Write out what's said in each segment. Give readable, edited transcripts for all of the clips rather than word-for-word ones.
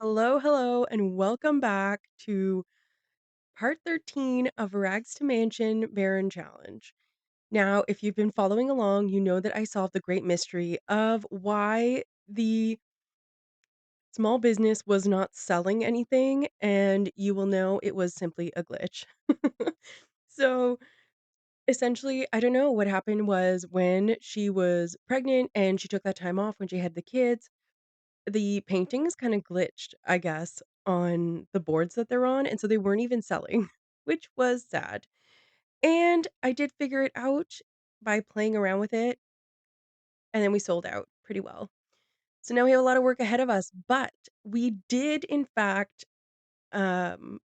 Hello, hello, and welcome back to part 13 of Rags to Mansion Baron Challenge. Now, if you've been following along, you know that I solved the great mystery of why the small business was not selling anything, and you will know it was simply a glitch. So, essentially, I don't know what happened was when she was pregnant and she took that time off when she had the kids. The paintings kinda glitched, I guess, on the boards that they're on, and so they weren't even selling, which was sad. And I did figure it out by playing around with it, and then we sold out pretty well. So now we have a lot of work ahead of us, but we did in fact, um,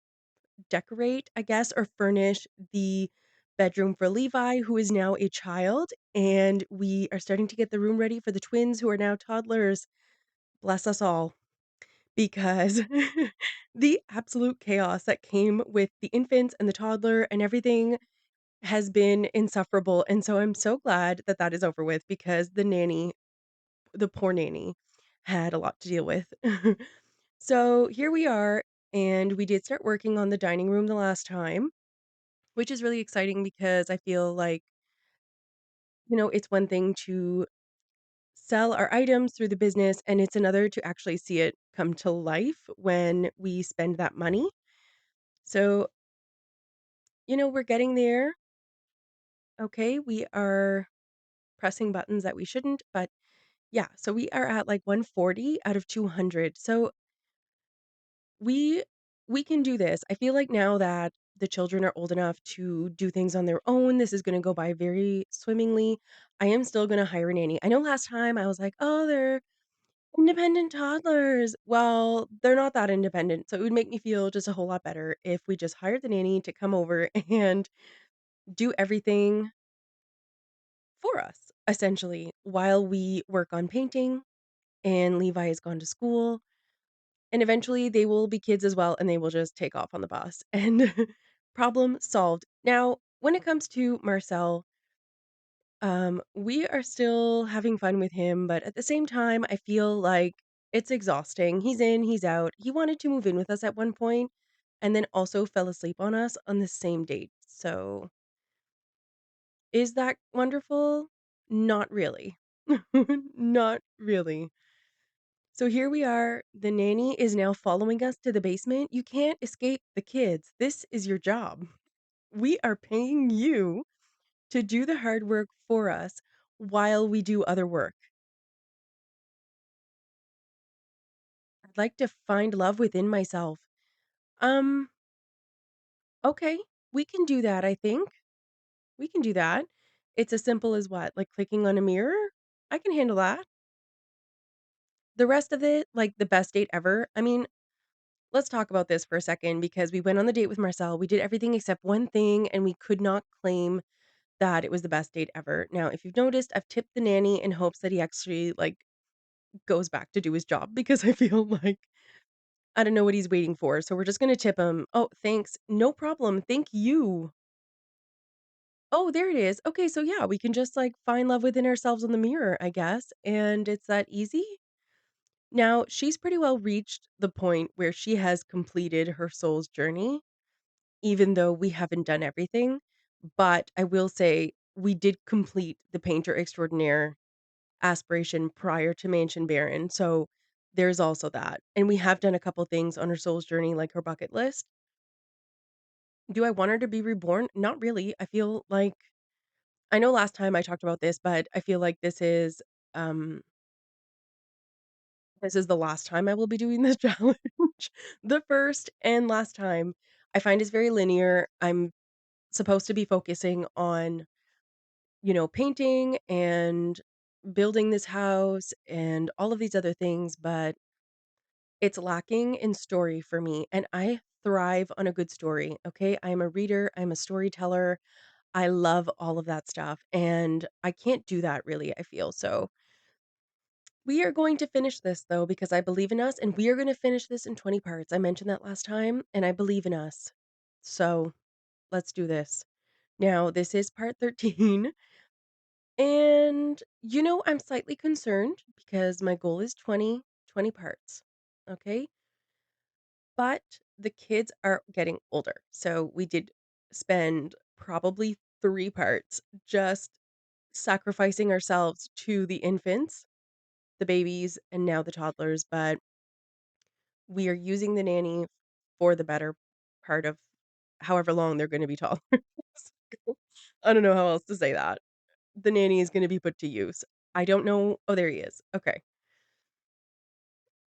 decorate, I guess, or furnish the bedroom for Levi, who is now a child, and we are starting to get the room ready for the twins who are now toddlers. Bless us all. Because the absolute chaos that came with the infants and the toddler and everything has been insufferable, and so I'm so glad that that is over with because the poor nanny, had a lot to deal with. So, here we are, and we did start working on the dining room the last time, which is really exciting because I feel like, it's one thing to sell our items through the business, and it's another to actually see it come to life when we spend that money. So, we're getting there. Okay, we are pressing buttons that we shouldn't, but yeah, so we are at like 140 out of 200. So we we can do this. I feel like now that the children are old enough to do things on their own, this is going to go by very swimmingly. I am still going to hire a nanny. I know last time I was like, "Oh, they're independent toddlers." Well, they're not that independent. So it would make me feel just a whole lot better if we just hired the nanny to come over and do everything for us, essentially, while we work on painting and Levi has gone to school. And eventually they will be kids as well and they will just take off on the bus and problem solved. Now, when it comes to Marcel, we are still having fun with him, but at the same time, I feel like it's exhausting. He's in, he's out. He wanted to move in with us at one point and then also fell asleep on us on the same date. So, is that wonderful? Not really. Not really. So here we are. The nanny is now following us to the basement. You can't escape the kids. This is your job. We are paying you to do the hard work for us while we do other work. I'd like to find love within myself. Um, okay, we can do that, I think. We can do that. It's as simple as what? Like clicking on a mirror? I can handle that. The rest of it, like the best date ever. I mean, let's talk about this for a second because we went on the date with Marcel. We did everything except one thing, and we could not claim that it was the best date ever. Now, if you've noticed, I've tipped the nanny in hopes that he actually goes back to do his job because I feel like I don't know what he's waiting for. So we're just gonna tip him. Oh, thanks. No problem. Thank you. Oh, there it is. Okay, so yeah, we can just find love within ourselves in the mirror, I guess. And it's that easy. Now, she's pretty well reached the point where she has completed her soul's journey even though we haven't done everything. But I will say we did complete the painter extraordinaire aspiration prior to Mansion Baron. So there's also that. And we have done a couple things on her soul's journey, like her bucket list. Do I want her to be reborn? Not really. I feel like I know last time I talked about this, but I feel like um this is the last time I will be doing this challenge. The first and last time. I find it's very linear. I'm supposed to be focusing on painting and building this house and all of these other things, but it's lacking in story for me. And I thrive on a good story. Okay. I'm a reader, I'm a storyteller. I love all of that stuff. And I can't do that really, I feel. So we are going to finish this though, because I believe in us and we are going to finish this in 20 parts. I mentioned that last time and I believe in us. So let's do this. Now, this is part 13. And, I'm slightly concerned because my goal is 20 parts. Okay. but the kids are getting older. So we did spend probably 3 parts just sacrificing ourselves to the infants, the babies, and now the toddlers, but we are using the nanny for the better part of however long they're gonna be toddlers. I don't know how else to say that. The nanny is gonna be put to use. I don't know. Oh, there he is. Okay.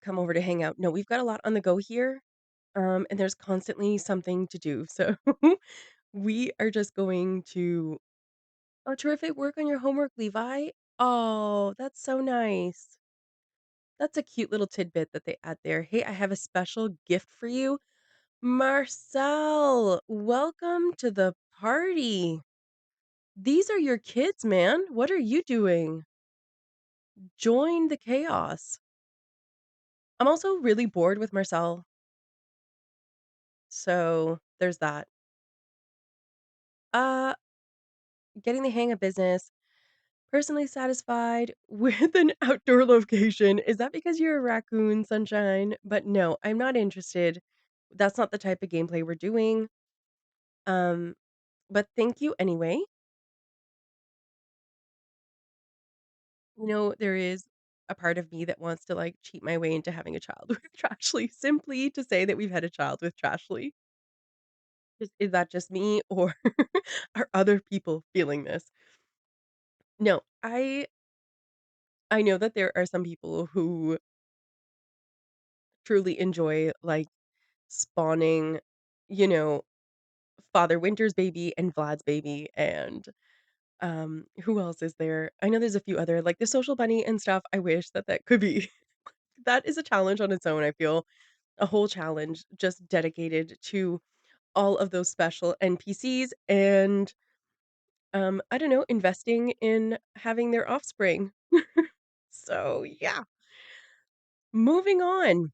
Come over to hang out. No, we've got a lot on the go here, and there's constantly something to do. So we are just going to oh, terrific work on your homework, Levi. Oh, that's so nice. That's a cute little tidbit that they add there. Hey, I have a special gift for you. Marcel, welcome to the party. These are your kids, man. What are you doing? Join the chaos. I'm also really bored with Marcel, so there's that. Uh, getting the hang of business. Personally satisfied with an outdoor location. Is that because you're a raccoon, Sunshine? But no, I'm not interested. That's not the type of gameplay we're doing. Um, but thank you anyway. There is a part of me that wants to like cheat my way into having a child with Trashly simply to say that we've had a child with Trashly. Is that just me or are other people feeling this? No, I know that there are some people who truly enjoy like spawning, you know, Father Winter's baby and Vlad's baby and who else is there? I know there's a few other like the social bunny and stuff. I wish that that could be that is a challenge on its own, I feel. A whole challenge just dedicated to all of those special NPCs and I don't know, investing in having their offspring. So, yeah. Moving on.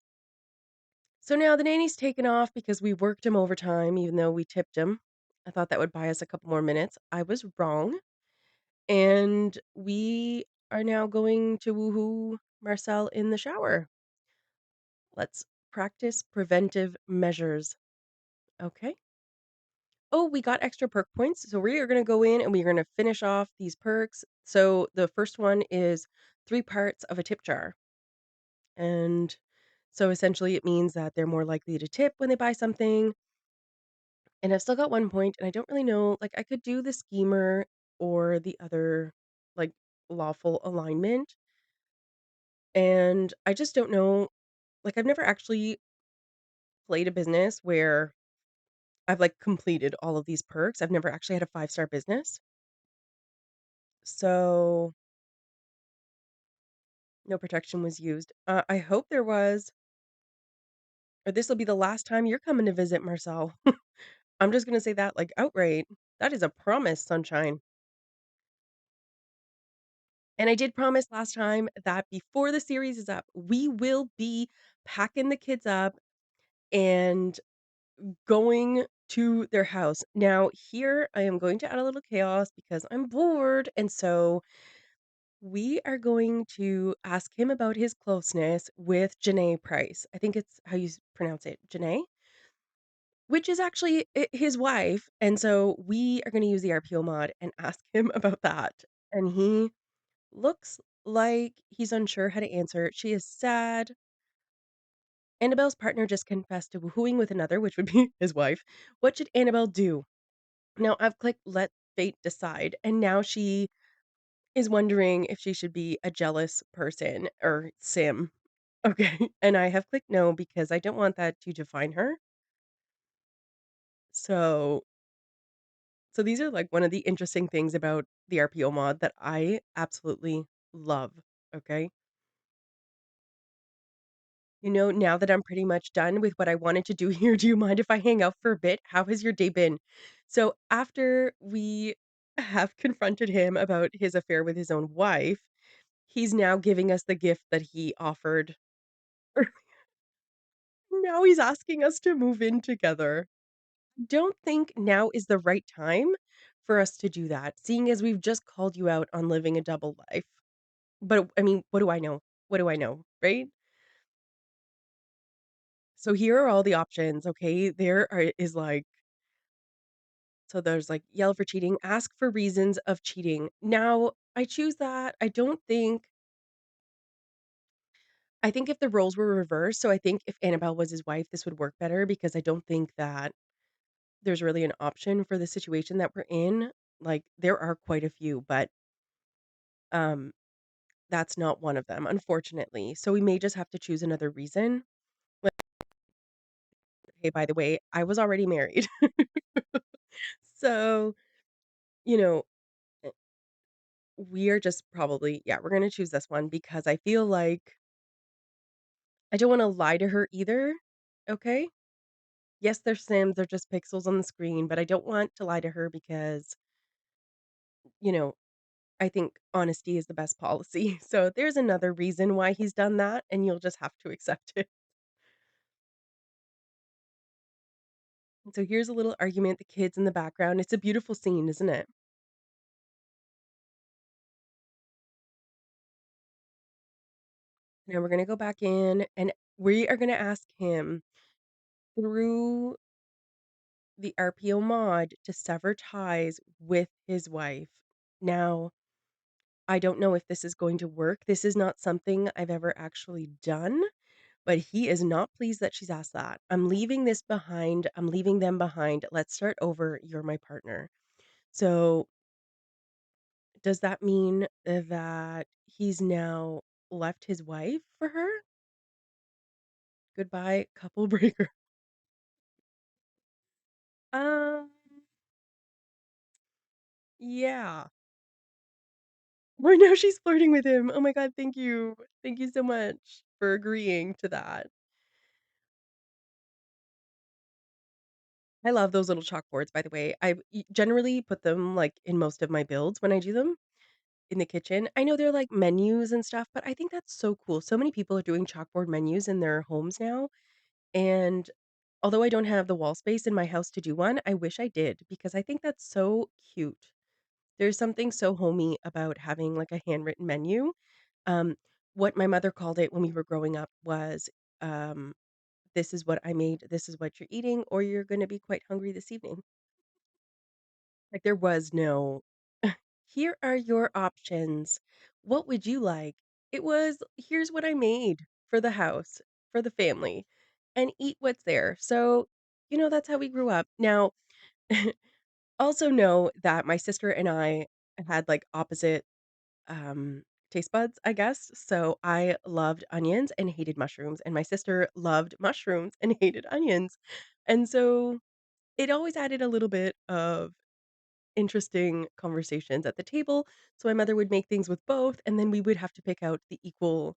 So now the nanny's taken off because we worked him overtime even though we tipped him. I thought that would buy us a couple more minutes. I was wrong. And we are now going to woohoo Marcel in the shower. Let's practice preventive measures. Okay. Oh, we got extra perk points. So we are going to go in and we're going to finish off these perks. So the first one is 3 parts of a tip jar. And so essentially it means that they're more likely to tip when they buy something. And I've still got 1 point and I don't really know, like I could do the schemer or the other like lawful alignment. And I just don't know, like I've never actually played a business where I've like completed all of these perks. I've never actually had a 5-star business. So no protection was used. I hope there was, or this will be the last time you're coming to visit, Marcel. I'm just gonna say that like outright. That is a promise, Sunshine. And I did promise last time that before the series is up, we will be packing the kids up and going to their house. Now, here I am going to add a little chaos because I'm bored. And so we are going to ask him about his closeness with Janae Price. I think it's how you pronounce it, Janae, which is actually his wife. And so we are going to use the RPO mod and ask him about that. And he looks like he's unsure how to answer. She is sad. Annabelle's partner just confessed to woohooing with another, which would be his wife. What should Annabelle do? Now I've clicked let fate decide, and now she is wondering if she should be a jealous person or sim. Okay. And I have clicked no because I don't want that to define her. So so these are like one of the interesting things about the RPO mod that I absolutely love. Okay. Now that I'm pretty much done with what I wanted to do here, do you mind if I hang out for a bit? How has your day been? So, after we have confronted him about his affair with his own wife, he's now giving us the gift that he offered. Now he's asking us to move in together. Don't think now is the right time for us to do that, seeing as we've just called you out on living a double life. But I mean, what do I know? What do I know, right? So here are all the options, okay? There's like yell for cheating, ask for reasons of cheating. Now, I choose that. I think if the roles were reversed, so I think if Annabelle was his wife, this would work better because I don't think that there's really an option for the situation that we're in. Like there are quite a few, but um that's not one of them, unfortunately. So we may just have to choose another reason. Like, hey, by the way, I was already married. So, you know, eh, we are just probably, yeah, we're going to choose this one because I feel like I don't want to lie to her either. Okay. Yes, they're Sims, they're just pixels on the screen, but I don't want to lie to her because, you know, I think honesty is the best policy. So there's another reason why he's done that, and you'll just have to accept it. And so here's a little argument, the kids in the background. It's a beautiful scene, isn't it? Now we're gonna go back in and we are gonna ask him through the RPO mod to sever ties with his wife. Now, I don't know if this is going to work. This is not something I've ever actually done, but he is not pleased that she's asked that. I'm leaving this behind. I'm leaving them behind. Let's start over. You're my partner. So, does that mean that he's now left his wife for her? Goodbye, couple breaker. Um, yeah. Right now she's flirting with him. Oh my god, thank you. Thank you so much for agreeing to that. I love those little chalkboards, by the way. Generally put them, like, in most of my builds when I do them in the kitchen. I know they're, like, menus and stuff, but I think that's so cool. So many people are doing chalkboard menus in their homes now, and although I don't have the wall space in my house to do one, I wish I did because I think that's so cute. There's something so homey about having, like, a handwritten menu. Um, what my mother called it when we were growing up was, um, "This is what I made, this is what you're eating, or you're gonna be quite hungry this evening." Like, there was no, "Here are your options. What would you like?" It was, "Here's what I made for the house, for the family, and eat what's there." So, that's how we grew up. Now, also know that my sister and I had, like, opposite um, taste buds, I guess. So I loved onions and hated mushrooms, and my sister loved mushrooms and hated onions. And so it always added a little bit of interesting conversations at the table. So my mother would make things with both, and then we would have to pick out the equal,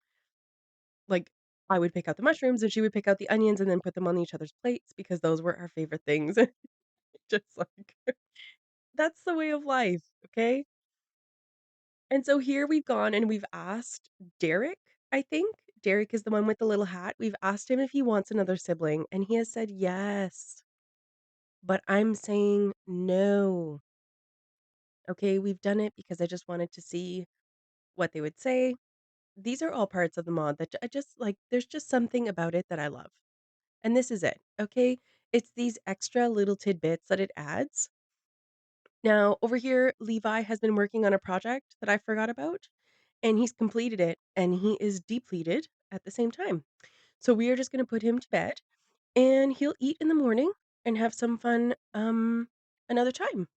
like, I would pick out the mushrooms and she would pick out the onions and then put them on each other's plates because those were our favorite things. Just like that's the way of life, okay? And so here we've gone and we've asked Derek, I think. Derek is the one with the little hat. We've asked him if he wants another sibling, and he has said yes. But I'm saying no. Okay, we've done it because I just wanted to see what they would say. These are all parts of the mod that I just like, there's just something about it that I love. And this is it. Okay. It's these extra little tidbits that it adds. Now, over here, Levi has been working on a project that I forgot about, and he's completed it, and he is depleted at the same time. So we are just gonna put him to bed, and he'll eat in the morning and have some fun, another time.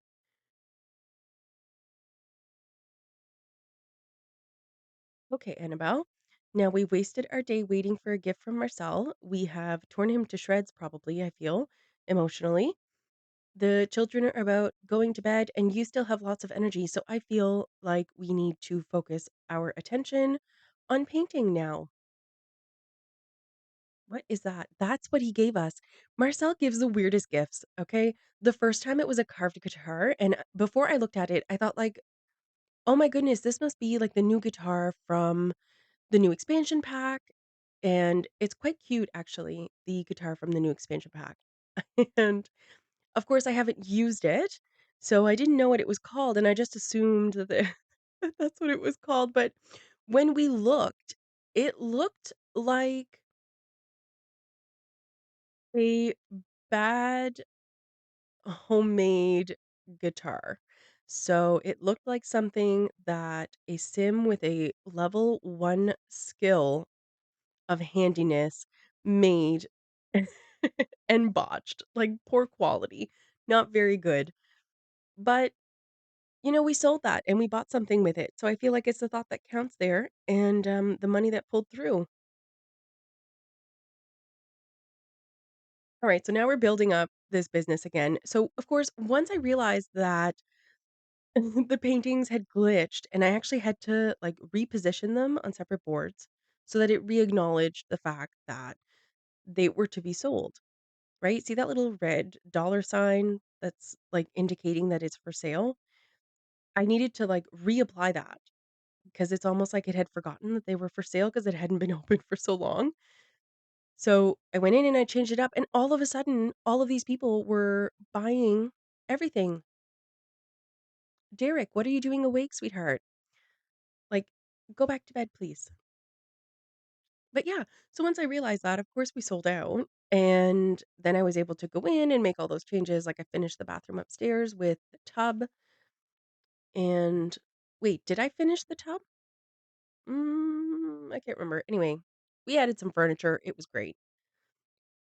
Okay, Annabelle. Now we wasted our day waiting for a gift from Marcel. We have torn him to shreds, probably, I feel, emotionally. The children are about going to bed, and you still have lots of energy. So I feel like we need to focus our attention on painting now. What is that? That's what he gave us. Marcel gives the weirdest gifts, okay? The first time it was a carved guitar, and before I looked at it, I thought like, "Oh my goodness, this must be like the new guitar from the new expansion pack." And it's quite cute actually, the guitar from the new expansion pack. And of course I haven't used it, so I didn't know what it was called, and I just assumed that that that's what it was called, but when we looked, it looked like a bad homemade guitar. So it looked like something that a sim with a level 1 skill of handiness made and botched, like, poor quality, not very good. But, we sold that and we bought something with it, so I feel like it's the thought that counts there and, the money that pulled through. Alright, so now we're building up this business again. So, of course, once I realized that the paintings had glitched and I actually had to, like, reposition them on separate boards so that it re-acknowledged the fact that they were to be sold, right? See that little red dollar sign that's, like, indicating that it's for sale? I needed to, like, reapply that because it's almost like it had forgotten that they were for sale because it hadn't been open for so long. So, I went in and I changed it up, and all of a sudden, all of these people were buying everything. "Derek, what are you doing awake, sweetheart? Like, go back to bed, please." But yeah, so once I realized that, of course, we sold out, and then I was able to go in and make all those changes, like, I finished the bathroom upstairs with the tub, and wait, did I finish the tub? I can't remember. Anyway, we added some furniture, it was great.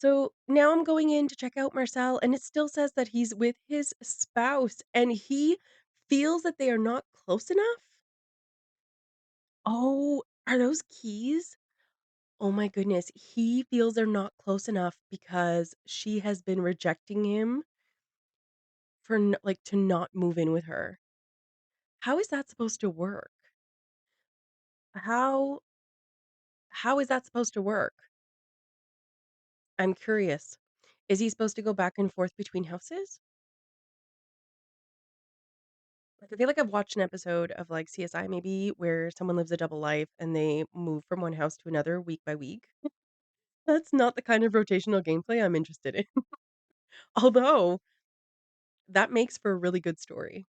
So, now I'm going in to check out Marcel, and it still says that he's with his spouse, and he feels that they are not close enough? Oh, are those keys? Oh my goodness, he feels they're not close enough because she has been rejecting him for like, to not move in with her. How is that supposed to work? How how is that supposed to work? I'm curious. Is he supposed to go back and forth between houses? Like, I feel like I've watched an episode of, like, CSI maybe where someone lives a double life and they move from one house to another week by week. That's not the kind of rotational gameplay I'm interested in. Although, that makes for a really good story.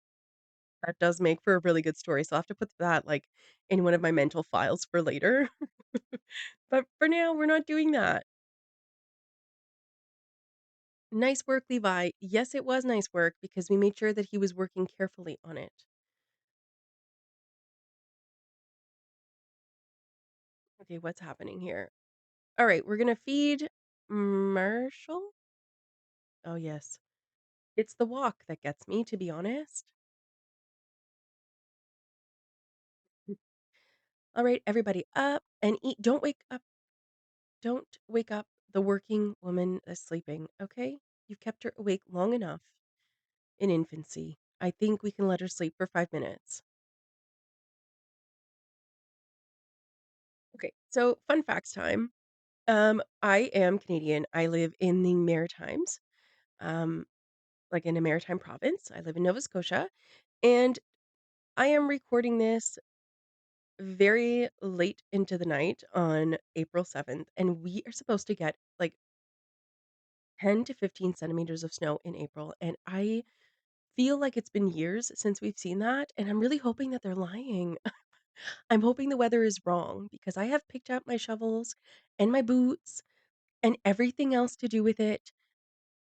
That does make for a really good story, so I'll have to put that, like, in one of my mental files for later. But for now, we're not doing that. Nice work, Levi. Yes, it was nice work because we made sure that he was working carefully on it. Okay, what's happening here? Alright, we're gonna feed Marshall? Oh, yes. It's the walk that gets me, to be honest. Alright, everybody up and eat. Don't wake up the working woman that's sleeping, okay? You've kept her awake long enough in infancy. I think we can let her sleep for 5 minutes. Okay, so fun facts time. I am Canadian. I live in the Maritimes, um, like in a maritime province. I live in Nova Scotia, and I am recording this very late into the night on April 7th, and we are supposed to get like 10 to 15 centimeters of snow in April. And I feel like it's been years since we've seen that. And I'm really hoping that they're lying. I'm hoping the weather is wrong because I have picked up my shovels and my boots and everything else to do with it,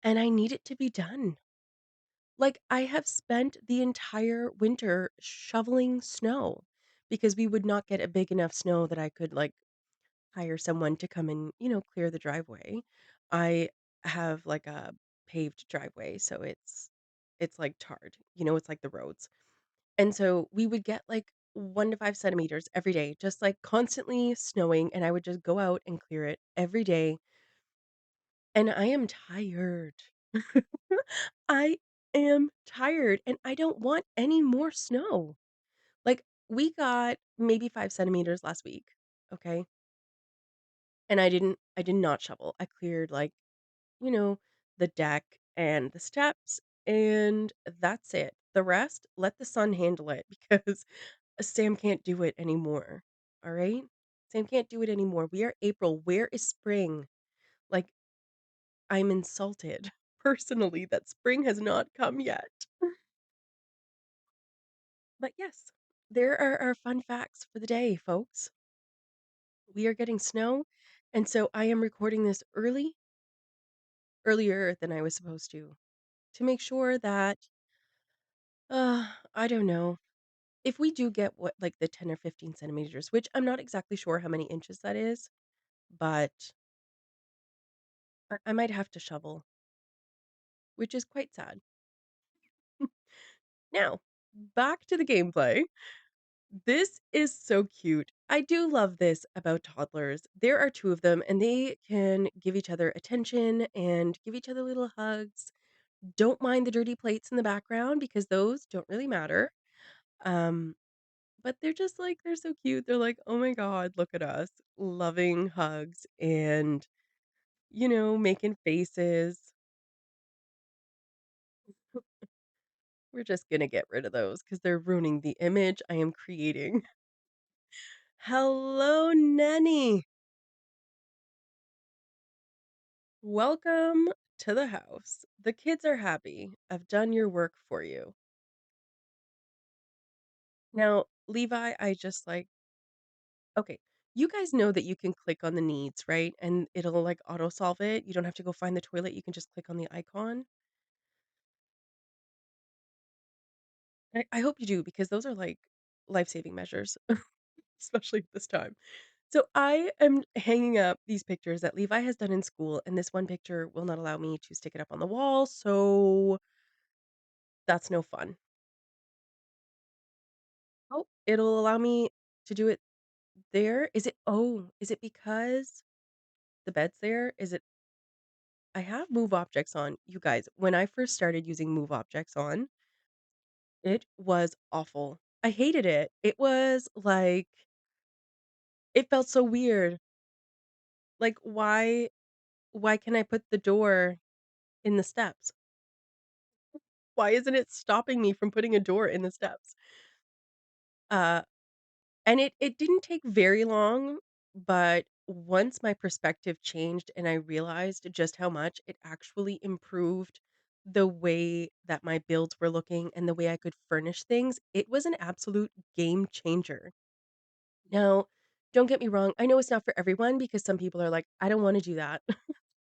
and I need it to be done. Like, I have spent the entire winter shoveling snow because we would not get a big enough snow that I could, like, hire someone to come and, clear the driveway. I have, like, a paved driveway, so it's, like, tarred, it's like the roads. And so we would get, like, 1 to 5 centimeters every day, just, like, constantly snowing, and I would just go out and clear it every day, and I am tired. I am tired, and I don't want any more snow. Like, we got maybe 5 centimeters last week, okay? And I did not shovel. I cleared, like, you know, the deck and the steps, and that's it. The rest, let the sun handle it because Sam can't do it anymore, alright? Sam can't do it anymore. We are April. Where is spring? Like, I'm insulted personally that spring has not come yet. But yes, there are our fun facts for the day, folks. We are getting snow, and so I am recording this early earlier than I was supposed to make sure that, I don't know, if we do get what, like the 10 or 15 centimeters, which I'm not exactly sure how many inches that is, but I might have to shovel, which is quite sad. Now, back to the gameplay. This is so cute. I do love this about toddlers. There are 2 of them, and they can give each other attention and give each other little hugs. Don't mind the dirty plates in the background because those don't really matter. Um, but they're just like they're so cute. They're like, "Oh my god, look at us." Loving hugs and, making faces. We're just gonna get rid of those because 'cause they're ruining the image I am creating. Hello, Nanny. Welcome to the house. The kids are happy. I've done your work for you. Now, Levi, I just like, okay, you guys know that you can click on the needs, right? And it'll like auto solve it. You don't have to go find the toilet. You can just click on the icon. I hope you do because those are like life-saving measures, especially at this time. So I am hanging up these pictures that Levi has done in school, and this one picture will not allow me to stick it up on the wall. So that's no fun. Oh, it'll allow me to do it there? Is it because the bed's there? Is it I have move objects on. You guys, when I first started using move objects on, it was awful. I hated it. It was like it felt so weird. Like why can I put the door in the steps? Why isn't it stopping me from putting a door in the steps? Uh And it didn't take very long, but once my perspective changed and I realized just how much it actually improved the way that my builds were looking and the way I could furnish things, it was an absolute game changer. Now, don't get me wrong, I know it's not for everyone because some people are like, "I don't wanna do that.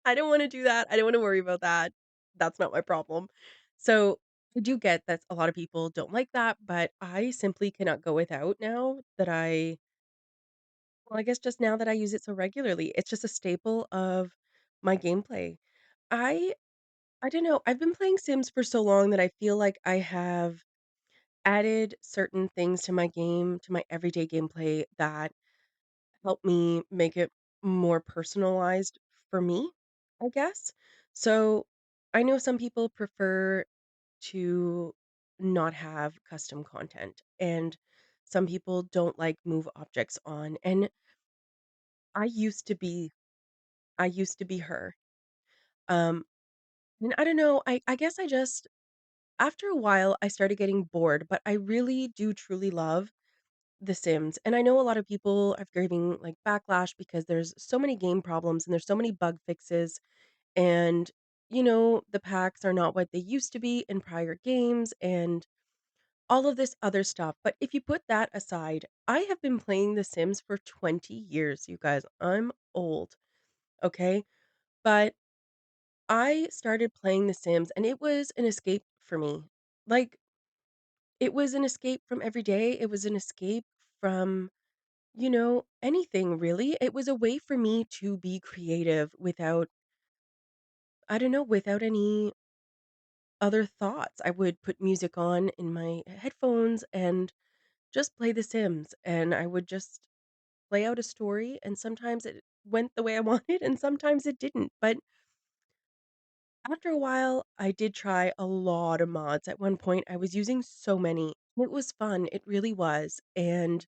I don't wanna do that. I don't wanna worry about that. That's not my problem." So, I do get that a lot of people don't like that, but I simply cannot go without now that I guess just now that I use it so regularly, it's just a staple of my gameplay. I I don't know, I've been playing Sims for so long that I feel like I have added certain things to my game, to my everyday gameplay that help me make it more personalized for me, I guess. So, I know some people prefer to not have custom content, and some people don't like move objects on, and I used to be I used to be her. Um, and I don't know, I guess I just after a while, I started getting bored, but I really do truly love The Sims. And I know a lot of people are giving like backlash because there's so many game problems and there's so many bug fixes and the packs are not what they used to be in prior games and all of this other stuff. But if you put that aside, I have been playing The Sims for 20 years, you guys. I'm old, okay? But I started playing The Sims, and it was an escape for me. Like, it was an escape from every day, it was an escape from, anything really. It was a way for me to be creative without I don't know, without any other thoughts. I would put music on in my headphones and just play The Sims, and I would just play out a story, and sometimes it went the way I wanted, and sometimes it didn't, but after a while, I did try a lot of mods. At one point, I was using so many. It was fun, it really was, and,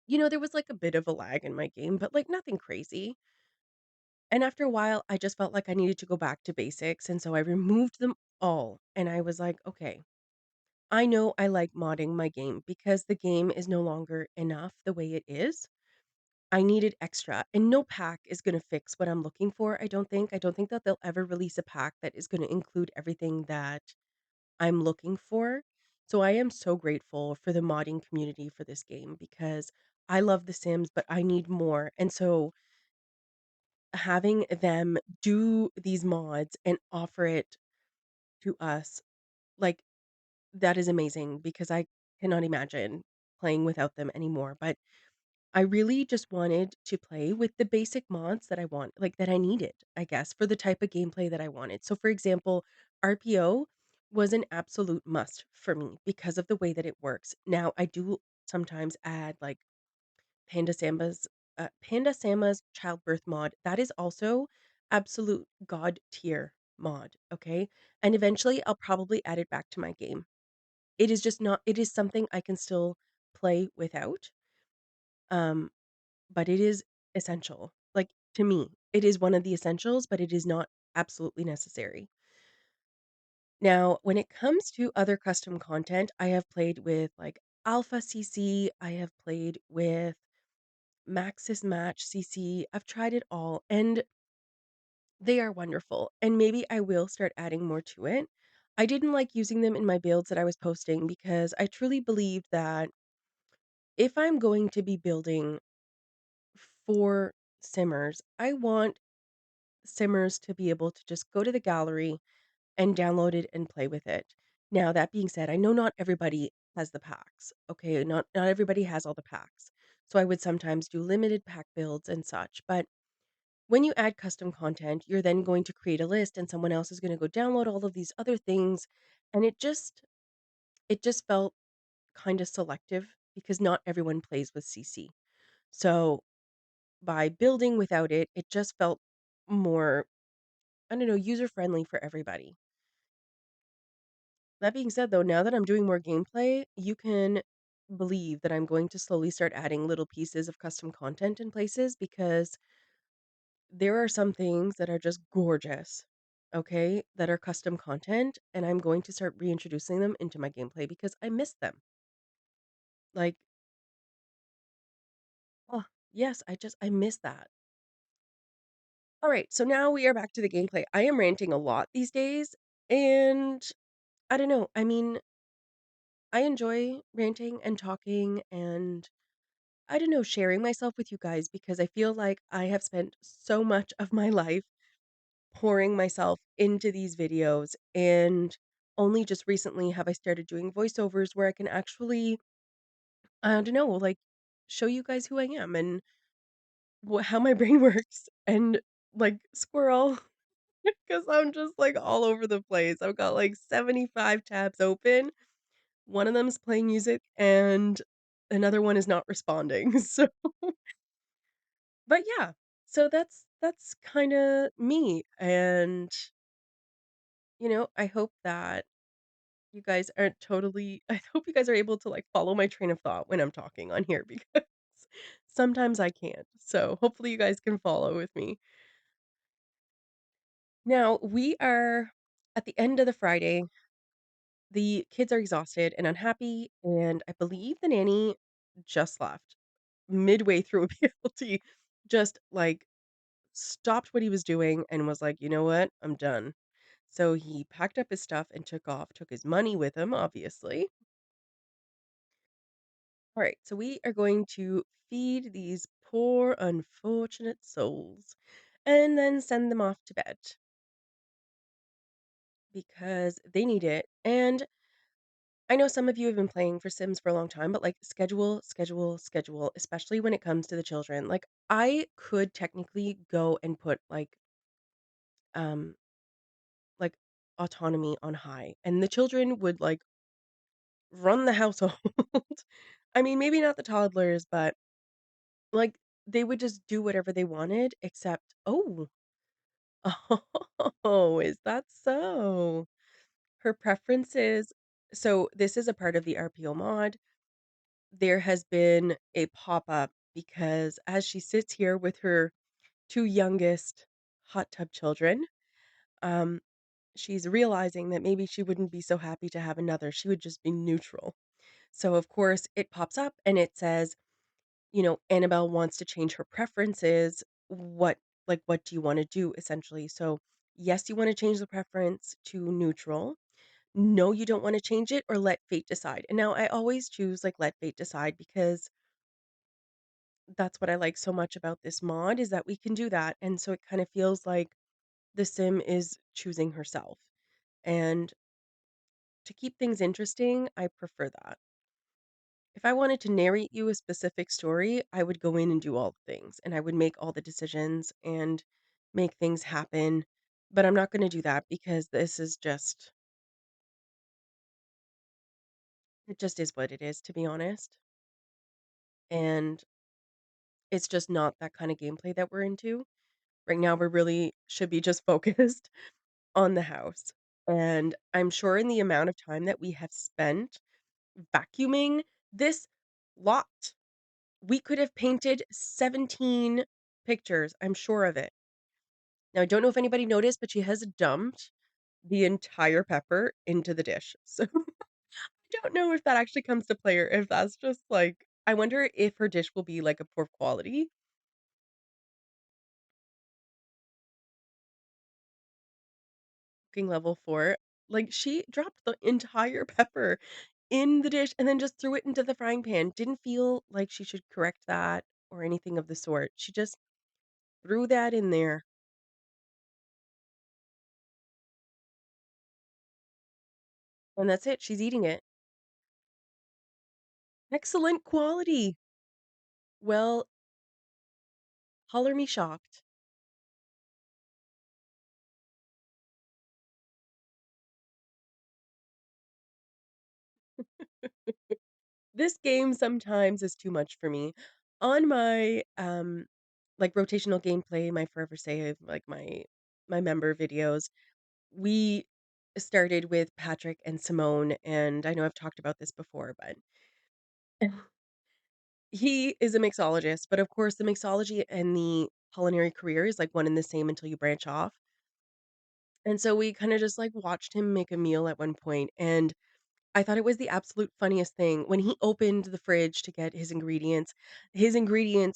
there was, like, a bit of a lag in my game, but, like, nothing crazy, and after a while, I just felt like I needed to go back to basics, and so I removed them all, and I was like, "Okay, I know I like modding my game because the game is no longer enough the way it is. I needed extra, and no pack is gonna fix what I'm looking for, I don't think. I don't think that they'll ever release a pack that is gonna include everything that I'm looking for. So I am so grateful for the modding community for this game because I love The Sims, but I need more. And so having them do these mods and offer it to us, like, that is amazing because I cannot imagine playing without them anymore, but I really just wanted to play with the basic mods that I want like, that I needed, I guess, for the type of gameplay that I wanted. So, for example, RPO was an absolute must for me because of the way that it works. Now, I do sometimes add, like, Panda Samba's Panda Sama's childbirth mod. That is also absolute god tier mod, okay? And eventually, I'll probably add it back to my game. It is just not it is something I can still play without, um, but it is essential. Like, to me, it is one of the essentials, but it is not absolutely necessary. Now, when it comes to other custom content, I have played with, like, Alpha CC, I have played with Maxis Match CC, I've tried it all, and they are wonderful, and maybe I will start adding more to it. I didn't like using them in my builds that I was posting because I truly believed that if I'm going to be building for simmers, I want simmers to be able to just go to the gallery and download it and play with it. Now, that being said, I know not everybody has the packs. Okay, not everybody has all the packs. So I would sometimes do limited pack builds and such, but when you add custom content, you're then going to create a list and someone else is going to go download all of these other things and it just felt kind of selective because not everyone plays with CC. So by building without it, it just felt more, I don't know, user friendly for everybody. That being said, though, now that I'm doing more gameplay, you can believe that I'm going to slowly start adding little pieces of custom content in places because there are some things that are just gorgeous, okay, that are custom content, and I'm going to start reintroducing them into my gameplay because I miss them. Like, oh, yes, I miss that. All right, so now we are back to the gameplay. I am ranting a lot these days, and I don't know. I mean, I enjoy ranting and talking and I don't know, sharing myself with you guys because I feel like I have spent so much of my life pouring myself into these videos. And only just recently have I started doing voiceovers where I can actually, I don't know, like show you guys who I am and how my brain works. And like squirrel, because I'm just like all over the place. I've got like 75 tabs open. One of them's playing music and another one is not responding. So but yeah, so that's kinda me, and, I hope that you guys aren't totally I hope you guys are able to, like, follow my train of thought when I'm talking on here because sometimes I can't, so hopefully you guys can follow with me. Now, we are at the end of the Friday, the kids are exhausted and unhappy, and I believe the nanny just left midway through a BLT, just, like, stopped what he was doing and was like, "You know what? I'm done." So he packed up his stuff and took off, took his money with him, obviously. All right, so we are going to feed these poor, unfortunate souls and then send them off to bed because they need it. And I know some of you have been playing for Sims for a long time, but like schedule, schedule, schedule, especially when it comes to the children. Like I could technically go and put um like autonomy on high and the children would like run the household. I mean, maybe not the toddlers, but, like, they would just do whatever they wanted except oh, oh, is that so? Her preferences so this is a part of the RPO mod. There has been a pop-up because as she sits here with her 2 youngest hot tub children, um, she's realizing that maybe she wouldn't be so happy to have another, she would just be neutral. So, of course, it pops up and it says, Annabelle wants to change her preferences. What do you want to do essentially? So, yes, you want to change the preference to neutral. No, you don't want to change it or let fate decide. And now I always choose like let fate decide because That's what I like so much about this mod is that we can do that, and so it kind of feels like the sim is choosing herself, and to keep things interesting, I prefer that. If I wanted to narrate you a specific story, I would go in and do all the things, and I would make all the decisions and make things happen, but I'm not gonna do that because this is just it just is what it is, to be honest, and it's just not that kinda gameplay that we're into. Right now, we're really should be just focused on the house, and I'm sure in the amount of time that we have spent vacuuming this lot, we could have painted 17 pictures, I'm sure of it. Now, I don't know if anybody noticed, but she has dumped the entire pepper into the dish. So, I don't know if that actually comes to play or if that's just, like I wonder if her dish will be, like, a poor quality cooking level 4. Like, she dropped the entire pepper in the dish and then just threw it into the frying pan. Didn't feel like she should correct that or anything of the sort. She just threw that in there, and that's it. She's eating it. Excellent quality. Well, color me shocked. This game sometimes is too much for me. On my, like, rotational gameplay, my Forever Save, like, my member videos, we started with Patrick and Simone, and I know I've talked about this before, but he is a mixologist, but, of course, the mixology and the culinary career is, like, one and the same until you branch off, and so we kinda just, like, watched him make a meal at one point, and I thought it was the absolute funniest thing. When he opened the fridge to get his ingredients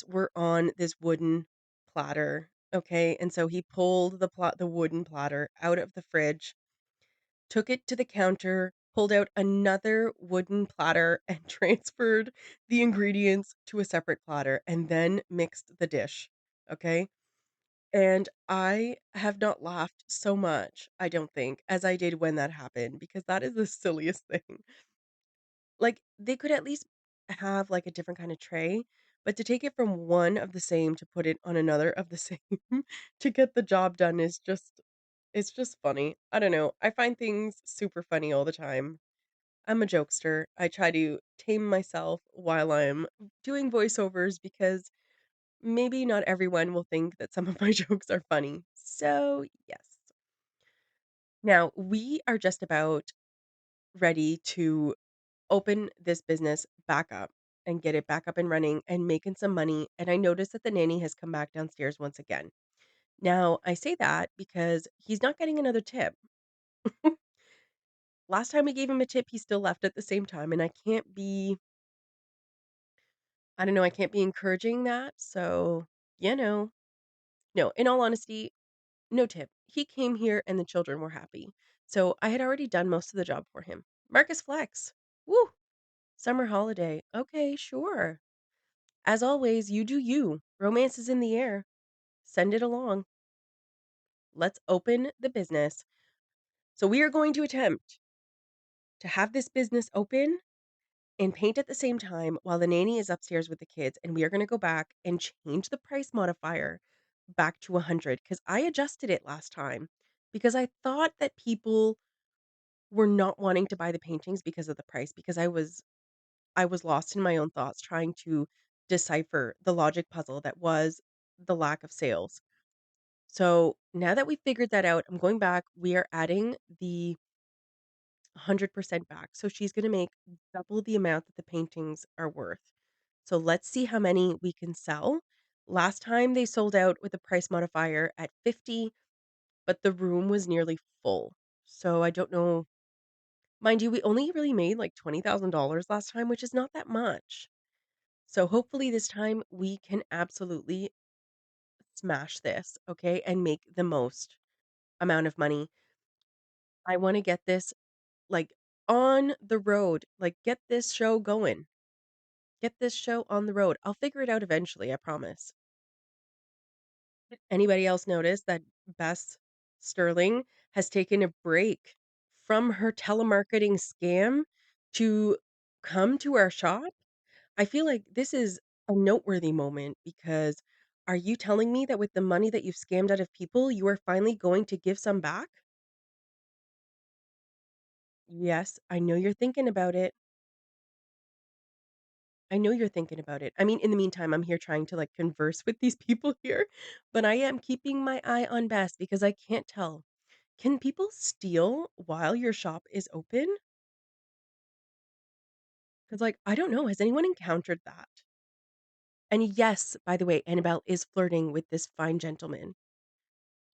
were on this wooden platter, okay? And so he pulled the wooden platter out of the fridge, took it to the counter, pulled out another wooden platter, and transferred the ingredients to a separate platter, and then mixed the dish, okay? And I have not laughed so much, I don't think, as I did when that happened, because that is the silliest thing. Like, they could at least have, like, a different kinda tray, but to take it from one of the same to put it on another of the same to get the job done is just it's just funny. I don't know. I find things super funny all the time. I'm a jokester. I try to tame myself while I'm doing voiceovers because maybe not everyone will think that some of my jokes are funny. So, yes. Now, we are just about ready to open this business back up and get it back up and running and making some money. And I noticed that the nanny has come back downstairs once again. Now, I say that because he's not getting another tip. Last time we gave him a tip, he still left at the same time. And I don't know, I can't be encouraging that. So, you know, no, in all honesty, no tip. He came here and the children were happy. So I had already done most of the job for him. Marcus Flex. Woo! Summer holiday. Okay, sure. As always, you do you. Romance is in the air. Send it along. Let's open the business. So we are going to attempt to have this business open and paint at the same time while the nanny is upstairs with the kids. And we are going to go back and change the price modifier back to 100 because I adjusted it last time because I thought that people were not wanting to buy the paintings because of the price because I was lost in my own thoughts trying to decipher the logic puzzle that was the lack of sales. So now that we figured that out, I'm going back. We are adding the 100% back. So she's going to make double the amount that the paintings are worth. So let's see how many we can sell. Last time they sold out with a price modifier at 50, but the room was nearly full. So I don't know. Mind you, we only really made like $20,000 last time, which is not that much. So hopefully this time we can absolutely smash this, okay, and make the most amount of money. I wanna get this, like, on the road, like, get this show going. Get this show on the road. I'll figure it out eventually, I promise. Anybody else notice that Bess Sterling has taken a break from her telemarketing scam to come to our shop? I feel like this is a noteworthy moment because are you telling me that with the money that you've scammed out of people, you are finally going to give some back? Yes, I know you're thinking about it. I know you're thinking about it. I mean, in the meantime, I'm here trying to like converse with these people here, but I am keeping my eye on Bess because I can't tell. Can people steal while your shop is open? Because, like, I don't know. Has anyone encountered that? And yes, by the way, Annabelle is flirting with this fine gentleman.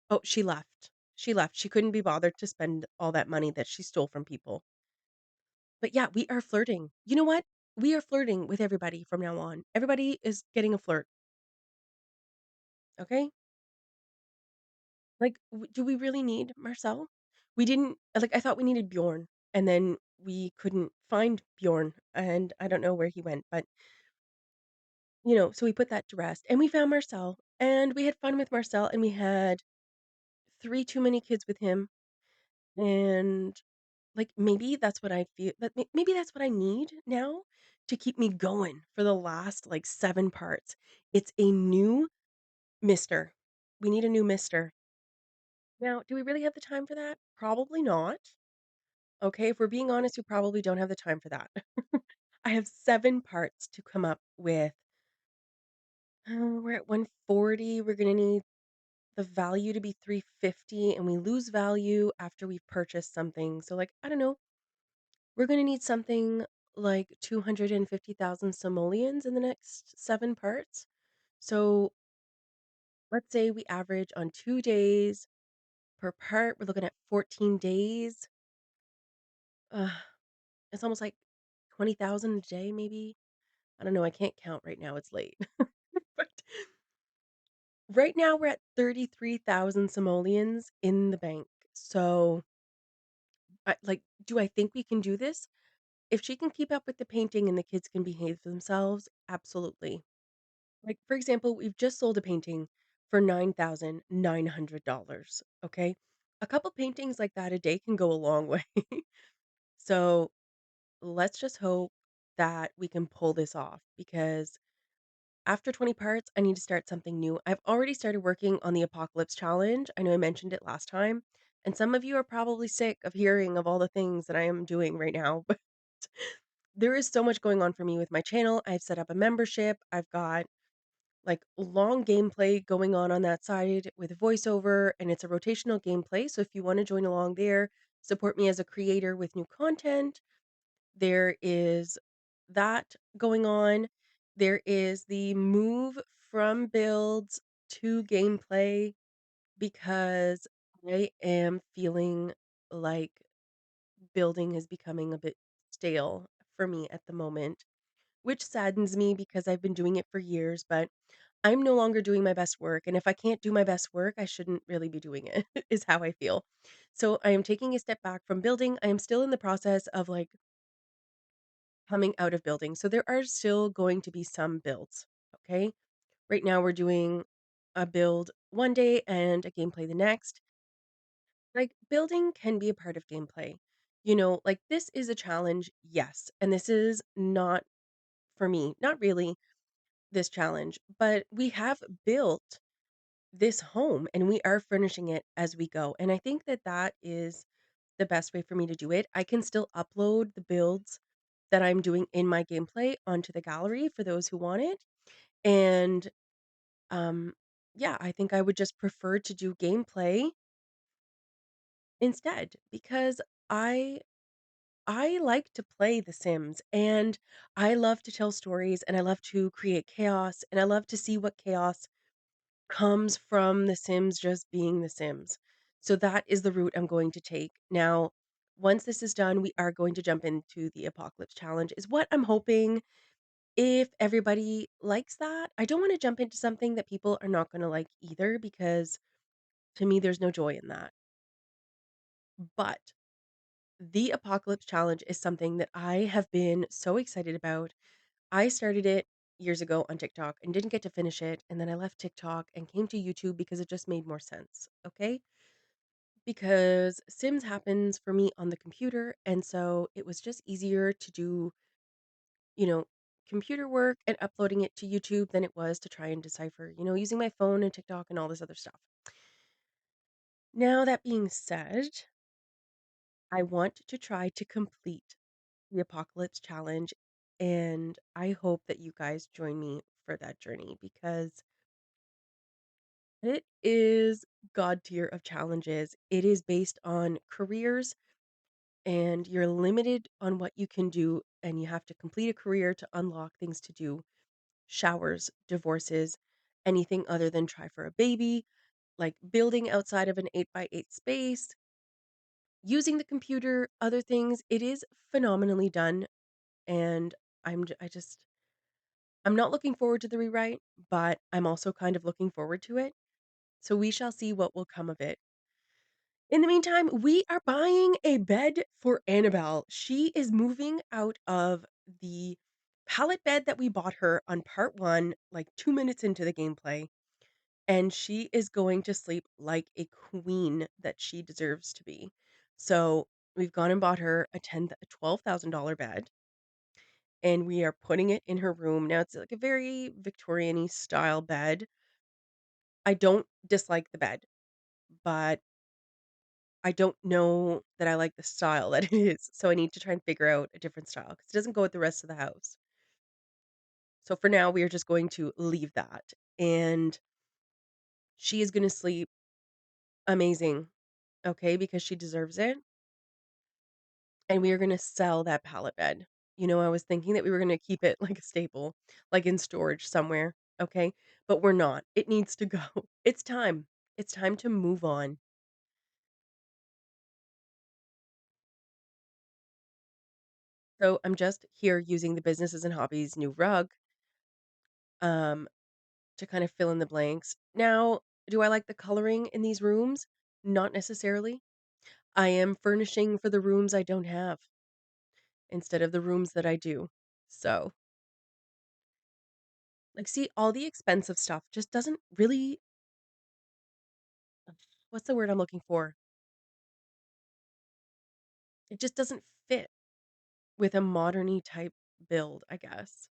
Oh, she left. She left. She couldn't be bothered to spend all that money that she stole from people. But yeah, we are flirting. You know what? We are flirting with everybody from now on. Everybody is getting a flirt. Okay. Like, do we really need Marcel? We didn't, like, I thought we needed Bjorn, and then we couldn't find Bjorn, and I don't know where he went, but so we put that to rest, and we found Marcel, and we had fun with Marcel, and we had 3 too many kids with him, and, like, maybe that's what I feel that maybe that's what I need now to keep me going for the last, like, 7 parts. It's a new mister. We need a new mister. Now, do we really have the time for that? Probably not. Okay, if we're being honest, we probably don't have the time for that. I have 7 parts to come up with. We're at 140, we're gonna need the value to be 350, and we lose value after we've purchased something, so, like, I don't know, we're gonna need something like 250,000 simoleons in the next 7 parts. So, let's say we average on 2 days per part, we're looking at 14 days. Ugh, it's almost like 20,000 a day maybe? I don't know, I can't count right now, it's late. But right now we're at 33,000 simoleons in the bank. So, do I think we can do this? If she can keep up with the painting and the kids can behave themselves, absolutely. Like, for example, we've just sold a painting for $9,900, okay? A couple paintings like that a day can go a long way. So, let's just hope that we can pull this off because after 20 parts, I need to start something new. I've already started working on the Apocalypse Challenge. I know I mentioned it last time, and some of you are probably sick of hearing of all the things that I am doing right now, but there is so much going on for me with my channel. I've set up a membership. I've got like long gameplay going on that side with voiceover, and it's a rotational gameplay. So if you want to join along there, support me as a creator with new content, there is that going on. There is the move from builds to gameplay because I am feeling like building is becoming a bit stale for me at the moment, which saddens me because I've been doing it for years, but I'm no longer doing my best work. And if I can't do my best work, I shouldn't really be doing it, is how I feel. So I am taking a step back from building. I am still in the process of like coming out of building. So there are still going to be some builds. Okay. Right now we're doing a build one day and a gameplay the next. Like building can be a part of gameplay. Like this is a challenge, yes. And this is not for me, not really this challenge, but we have built this home and we are furnishing it as we go. And I think that that is the best way for me to do it. I can still upload the builds that I'm doing in my gameplay onto the gallery for those who want it. And um yeah, I think I would just prefer to do gameplay instead because I I like to play The Sims and I love to tell stories and I love to create chaos and I love to see what chaos comes from The Sims just being The Sims. So that is the route I'm going to take. Now, once this is done, we are going to jump into the Apocalypse Challenge, is what I'm hoping. If everybody likes that, I don't want to jump into something that people are not going to like either, because to me, there's no joy in that. But the Apocalypse Challenge is something that I have been so excited about. I started it years ago on TikTok and didn't get to finish it, and then I left TikTok and came to YouTube because it just made more sense, okay? Because Sims happens for me on the computer, and so it was just easier to do, you know, computer work and uploading it to YouTube than it was to try and decipher, using my phone and TikTok and all this other stuff. Now, that being said, I want to try to complete the Apocalypse Challenge, and I hope that you guys join me for that journey because it is god tier of challenges. It is based on careers, and you're limited on what you can do, and you have to complete a career to unlock things to do. Showers, divorces, anything other than try for a baby, like building outside of an 8 by 8 space, using the computer, other things. It is phenomenally done, and I just I'm not looking forward to the rewrite, but I'm also kind of looking forward to it. So we shall see what will come of it. In the meantime, we are buying a bed for Annabelle. She is moving out of the pallet bed that we bought her on part 1, like 2 minutes into the gameplay, and she is going to sleep like a queen that she deserves to be. So, we've gone and bought her a $12,000 bed, and we are putting it in her room. Now, it's like a very Victorian-y style bed. I don't dislike the bed, but I don't know that I like the style that it is, so I need to try and figure out a different style because it doesn't go with the rest of the house. So for now, we are just going to leave that, and she is gonna sleep amazing, okay, because she deserves it, and we are gonna sell that pallet bed. I was thinking that we were gonna keep it like a staple, like in storage somewhere, okay, but we're not. It needs to go. It's time. It's time to move on. So I'm just here using the businesses and hobbies new rug, um, to kind of fill in the blanks. Now, do I like the coloring in these rooms? Not necessarily. I am furnishing for the rooms I don't have instead of the rooms that I do. So, like, see, all the expensive stuff just doesn't really, what's the word I'm looking for? It just doesn't fit with a moderny type build, I guess.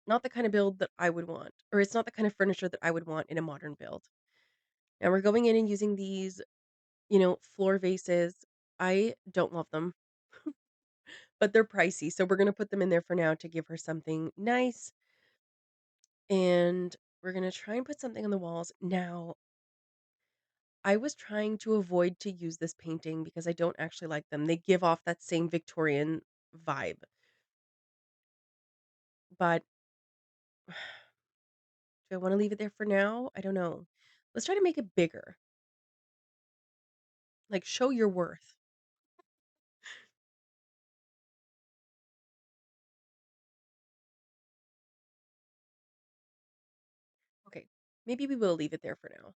Not the kind of build that I would want, or it's not the kind of furniture that I would want in a modern build. And we're going in and using these, floor vases. I don't love them, but they're pricey, so we're gonna put them in there for now to give her something nice, and we're gonna try and put something on the walls. Now, I was trying to avoid to use this painting because I don't actually like them. They give off that same Victorian vibe, but do I wanna leave it there for now? I don't know. Let's try to make it bigger, like, show your worth. Okay, maybe we will leave it there for now.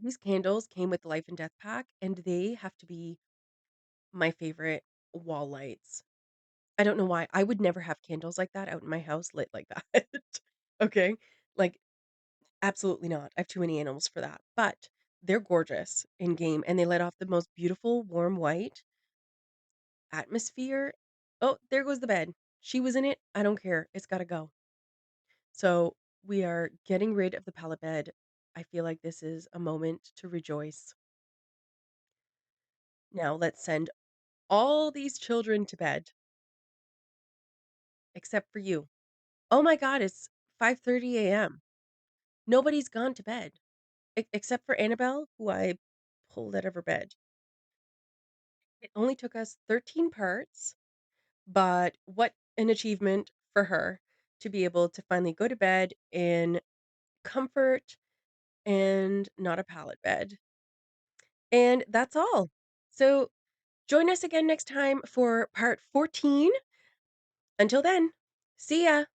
These candles came with the Life and Death pack, and they have to be my favorite wall lights. I don't know why. I would never have candles like that out in my house lit like that. Okay? Like, absolutely not. I have too many animals for that. But they're gorgeous in game, and they let off the most beautiful warm white atmosphere. Oh, there goes the bed. She was in it. I don't care. It's gotta go. So we are getting rid of the pallet bed. I feel like this is a moment to rejoice. Now let's send all these children to bed, except for you. Oh my God, it's 5:30 a.m. Nobody's gone to bed except for Annabelle, who I pulled out of her bed. It only took us 13 parts, but what an achievement for her to be able to finally go to bed in comfort and not a pallet bed. And that's all. So join us again next time for part 14. Until then, see ya.